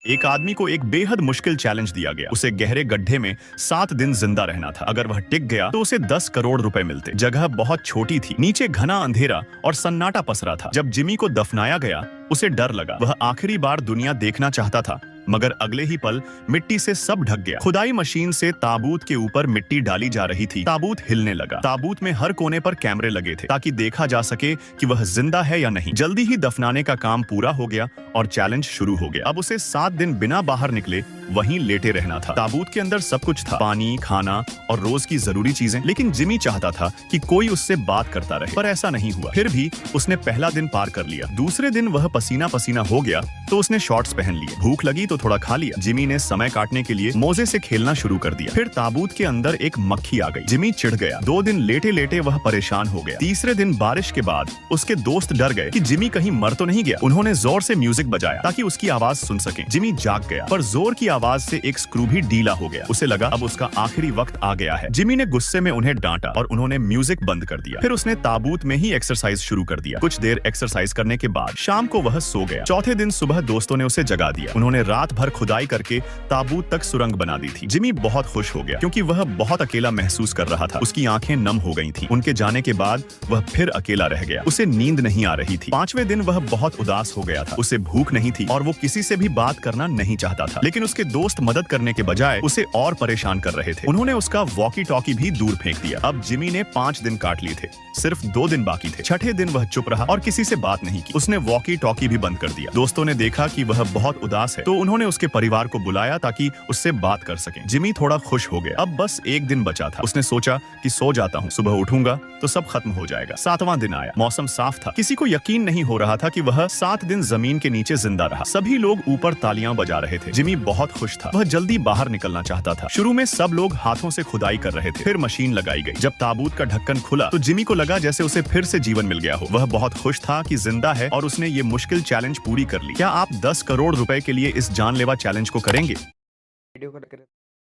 एक आदमी को एक बेहद मुश्किल चैलेंज दिया गया। उसे गहरे गड्ढे में 7 दिन जिंदा रहना था। अगर वह टिक गया तो उसे 10 करोड़ रुपए मिलते। जगह बहुत छोटी थी, नीचे घना अंधेरा और सन्नाटा पसरा था। जब जिमी को दफनाया गया उसे डर लगा। वह आखिरी बार दुनिया देखना चाहता था, मगर अगले ही पल मिट्टी से सब ढक गया। खुदाई मशीन से ताबूत के ऊपर मिट्टी डाली जा रही थी। ताबूत हिलने लगा। ताबूत में हर कोने पर कैमरे लगे थे ताकि देखा जा सके कि वह जिंदा है या नहीं। जल्दी ही दफनाने का काम पूरा हो गया और चैलेंज शुरू हो गया। अब उसे 7 दिन बिना बाहर निकले वहीं लेटे रहना था। ताबूत के अंदर सब कुछ था, पानी, खाना और रोज की जरूरी चीजें। लेकिन जिमी चाहता था कि कोई उससे बात करता रहे, पर ऐसा नहीं हुआ। फिर भी उसने पहला दिन पार कर लिया। दूसरे दिन वह पसीना पसीना हो गया तो उसने शॉर्ट्स पहन लिए। भूख लगी तो थोड़ा खा लिया। जिमी ने समय काटने के लिए मोजे से खेलना शुरू कर दिया। फिर ताबूत के अंदर एक मक्खी आ गई। जिमी चिढ़ गया। 2 दिन लेटे लेटे वह परेशान हो गया। तीसरे दिन बारिश के बाद उसके दोस्त डर गए कि जिमी कहीं मर तो नहीं गया। उन्होंने जोर से म्यूजिक बजाया ताकि उसकी आवाज सुन सके। जिमी जाग गया, पर जोर की आवाज से एक स्क्रू भी ढीला हो गया। उसे लगा अब उसका आखिरी वक्त आ गया है। जिमी ने गुस्से में उन्हें डांटा और उन्होंने म्यूजिक बंद कर दिया। फिर उसने ताबूत में ही एक्सरसाइज शुरू कर दिया। कुछ देर एक्सरसाइज करने के बाद शाम को वह सो गया। चौथे दिन सुबह दोस्तों ने उसे जगा दिया। उन्होंने रात भर खुदाई करके ताबूत तक सुरंग बना दी थी। जिमी बहुत खुश हो गया क्योंकि वह बहुत अकेला महसूस कर रहा था। उसकी आंखें नम हो गई थीं। उनके जाने के बाद वह फिर अकेला रह गया। उसे नींद नहीं आ रही थी। 5वें दिन वह बहुत उदास हो गया था। उसे भूख नहीं थी और वो किसी से भी बात करना नहीं चाहता था। लेकिन उसके दोस्त मदद करने के बजाय उसे और परेशान कर रहे थे। उन्होंने उसका वॉकी टॉकी भी दूर फेंक दिया। अब जिमी ने 5 दिन काट लिए थे। सिर्फ 2 दिन बाकी थे। छठे दिन वह चुप रहा और किसी से बात नहीं की। उसने वॉकी टॉकी भी बंद कर दिया। दोस्तों ने देखा कि वह बहुत उदास है तो उन्होंने उसके परिवार को बुलाया ताकि उससे बात कर सकें। जिमी थोड़ा खुश हो गया। अब बस 1 दिन बचा था। उसने सोचा कि सो जाता हूँ, सुबह उठूंगा तो सब खत्म हो जाएगा। 7वां दिन आया। मौसम साफ था। किसी को यकीन नहीं हो रहा था कि वह 7 दिन जमीन के नीचे जिंदा रहा। सभी लोग ऊपर तालियां बजा रहे थे। जिमी बहुत खुश था। वह जल्दी बाहर निकलना चाहता था। शुरू में सब लोग हाथों से खुदाई कर रहे थे। फिर मशीन लगाई गई। जब ताबूत का ढक्कन खुला तो जिमी को लगा जैसे उसे फिर से जीवन मिल गया हो। वह बहुत खुश था कि जिंदा है और उसने ये मुश्किल चैलेंज पूरी कर ली। क्या आप 10 करोड़ रुपए के लिए इस जानलेवा चैलेंज को करेंगे? वीडियो कॉल करें।